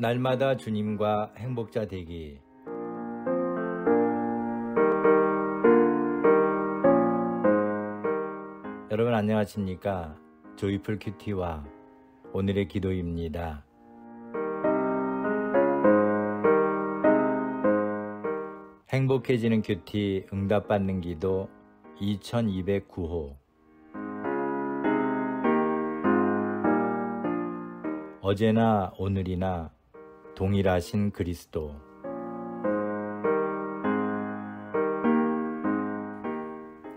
날마다 주님과 행복자 되기. 여러분 안녕하십니까? 조이풀 큐티와 오늘의 기도입니다. 행복해지는 큐티 응답받는 기도 2209호. 어제나 오늘이나 동일하신 그리스도.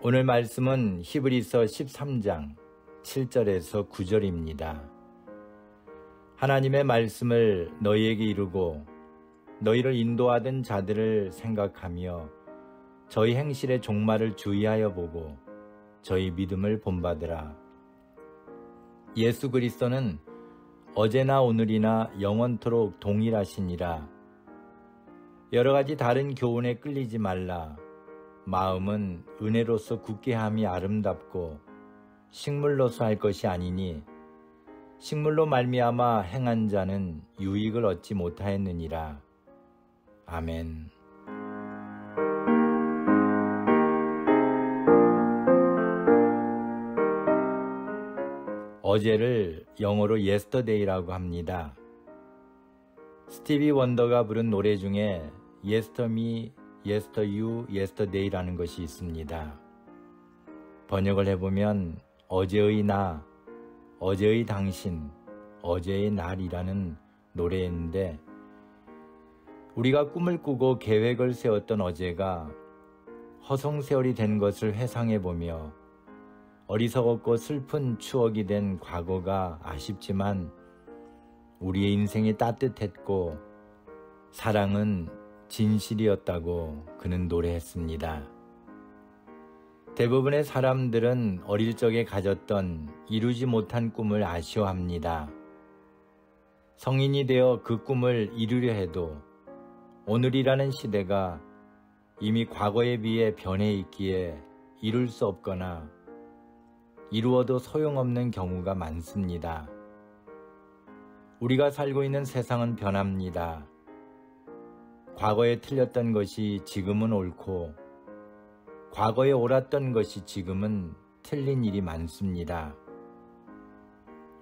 오늘 말씀은 히브리서 13장 7절에서 9절입니다. 하나님의 말씀을 너희에게 이루고 너희를 인도하던 자들을 생각하며 저희 행실의 종말을 주의하여 보고 저희 믿음을 본받으라. 예수 그리스도는 어제나 오늘이나 영원토록 동일하시니라. 여러 가지 다른 교훈에 끌리지 말라. 마음은 은혜로서 굳게 함이 아름답고 식물로서 할 것이 아니니 식물로 말미암아 행한 자는 유익을 얻지 못하였느니라. 아멘. 어제를 영어로 yesterday라고 합니다. 스티비 원더가 부른 노래 중에 yesterme, yester유, yesterday라는 것이 있습니다. 번역을 해보면 어제의 나, 어제의 당신, 어제의 날이라는 노래인데, 우리가 꿈을 꾸고 계획을 세웠던 어제가 허송세월이 된 것을 회상해보며 어리석었고 슬픈 추억이 된 과거가 아쉽지만 우리의 인생이 따뜻했고 사랑은 진실이었다고 그는 노래했습니다. 대부분의 사람들은 어릴 적에 가졌던 이루지 못한 꿈을 아쉬워합니다. 성인이 되어 그 꿈을 이루려 해도 오늘이라는 시대가 이미 과거에 비해 변해 있기에 이룰 수 없거나 이루어도 소용없는 경우가 많습니다. 우리가 살고 있는 세상은 변합니다. 과거에 틀렸던 것이 지금은 옳고 과거에 옳았던 것이 지금은 틀린 일이 많습니다.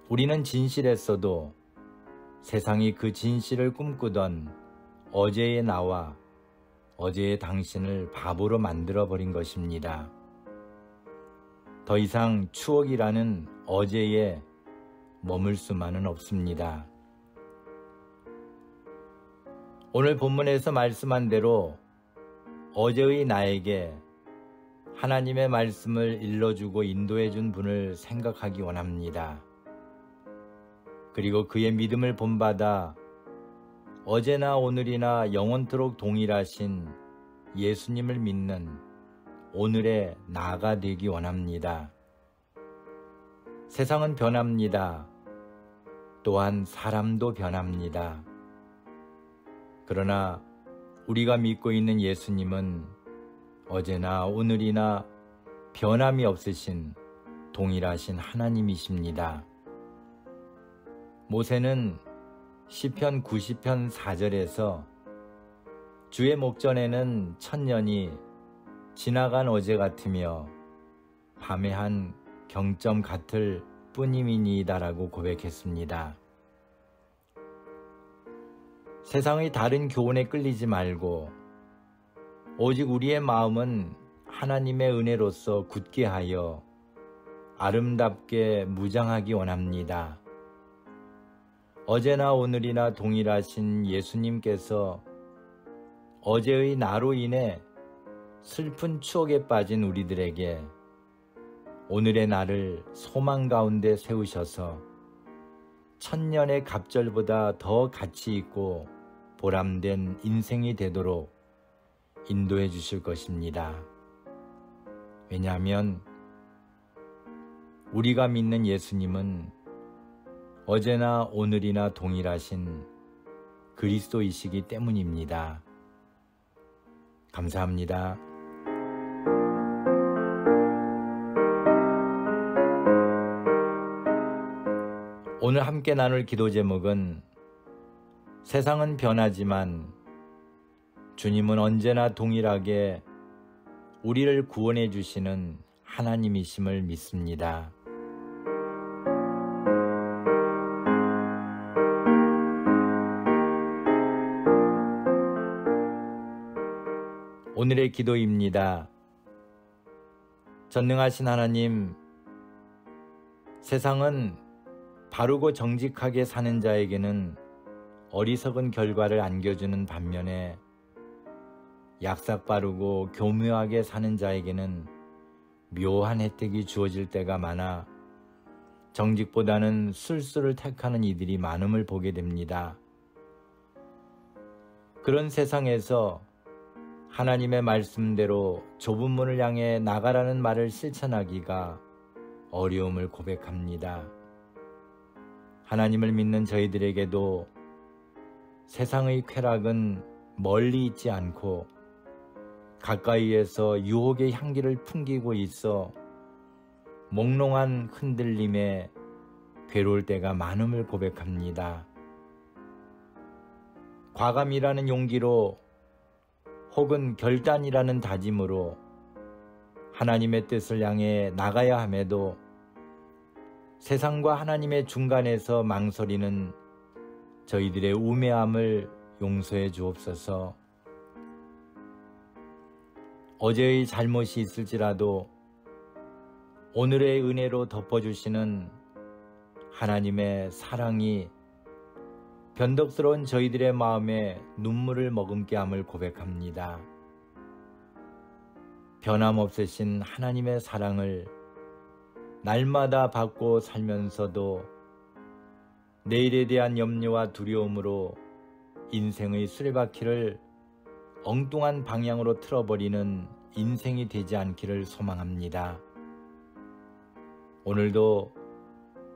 우리는 진실했어도 세상이 그 진실을 꿈꾸던 어제의 나와 어제의 당신을 바보로 만들어버린 것입니다. 더 이상 추억이라는 어제에 머물 수만은 없습니다. 오늘 본문에서 말씀한 대로 어제의 나에게 하나님의 말씀을 일러주고 인도해준 분을 생각하기 원합니다. 그리고 그의 믿음을 본받아 어제나 오늘이나 영원토록 동일하신 예수님을 믿는 오늘의 나가 되기 원합니다. 세상은 변합니다. 또한 사람도 변합니다. 그러나 우리가 믿고 있는 예수님은 어제나 오늘이나 변함이 없으신 동일하신 하나님이십니다. 모세는 시편 90편 4절에서 주의 목전에는 천년이 지나간 어제 같으며 밤의 한 경점 같을 뿐임이니이다라고 고백했습니다. 세상의 다른 교훈에 끌리지 말고 오직 우리의 마음은 하나님의 은혜로서 굳게 하여 아름답게 무장하기 원합니다. 어제나 오늘이나 동일하신 예수님께서 어제의 나로 인해 슬픈 추억에 빠진 우리들에게 오늘의 나를 소망 가운데 세우셔서 천년의 갑절보다 더 가치 있고 보람된 인생이 되도록 인도해 주실 것입니다. 왜냐하면 우리가 믿는 예수님은 어제나 오늘이나 동일하신 그리스도이시기 때문입니다. 감사합니다. 오늘 함께 나눌 기도 제목은 세상은 변하지만 주님은 언제나 동일하게 우리를 구원해 주시는 하나님이심을 믿습니다. 오늘의 기도입니다. 전능하신 하나님, 세상은 바르고 정직하게 사는 자에게는 어리석은 결과를 안겨주는 반면에 약삭빠르고 교묘하게 사는 자에게는 묘한 혜택이 주어질 때가 많아 정직보다는 술수를 택하는 이들이 많음을 보게 됩니다. 그런 세상에서 하나님의 말씀대로 좁은 문을 향해 나가라는 말을 실천하기가 어려움을 고백합니다. 하나님을 믿는 저희들에게도 세상의 쾌락은 멀리 있지 않고 가까이에서 유혹의 향기를 풍기고 있어 몽롱한 흔들림에 괴로울 때가 많음을 고백합니다. 과감이라는 용기로 혹은 결단이라는 다짐으로 하나님의 뜻을 향해 나가야 함에도 세상과 하나님의 중간에서 망설이는 저희들의 우매함을 용서해 주옵소서. 어제의 잘못이 있을지라도 오늘의 은혜로 덮어주시는 하나님의 사랑이 변덕스러운 저희들의 마음에 눈물을 머금게 함을 고백합니다. 변함없으신 하나님의 사랑을 날마다 받고 살면서도 내일에 대한 염려와 두려움으로 인생의 수레바퀴를 엉뚱한 방향으로 틀어버리는 인생이 되지 않기를 소망합니다. 오늘도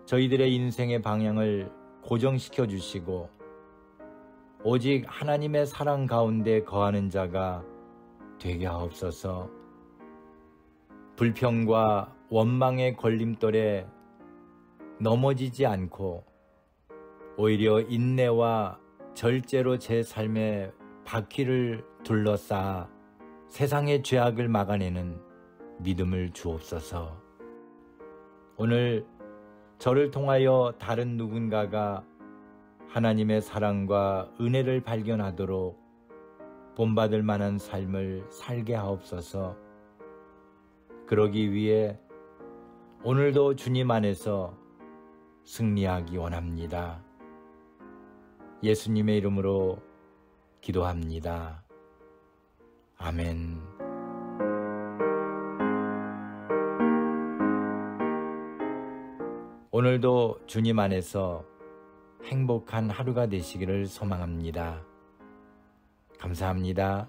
저희들의 인생의 방향을 고정시켜 주시고 오직 하나님의 사랑 가운데 거하는 자가 되게 하옵소서. 불평과 원망의 걸림돌에 넘어지지 않고 오히려 인내와 절제로 제 삶의 바퀴를 둘러싸아 세상의 죄악을 막아내는 믿음을 주옵소서. 오늘 저를 통하여 다른 누군가가 하나님의 사랑과 은혜를 발견하도록 본받을 만한 삶을 살게 하옵소서. 그러기 위해 오늘도 주님 안에서 승리하기 원합니다. 예수님의 이름으로 기도합니다. 아멘. 오늘도 주님 안에서 행복한 하루가 되시기를 소망합니다. 감사합니다.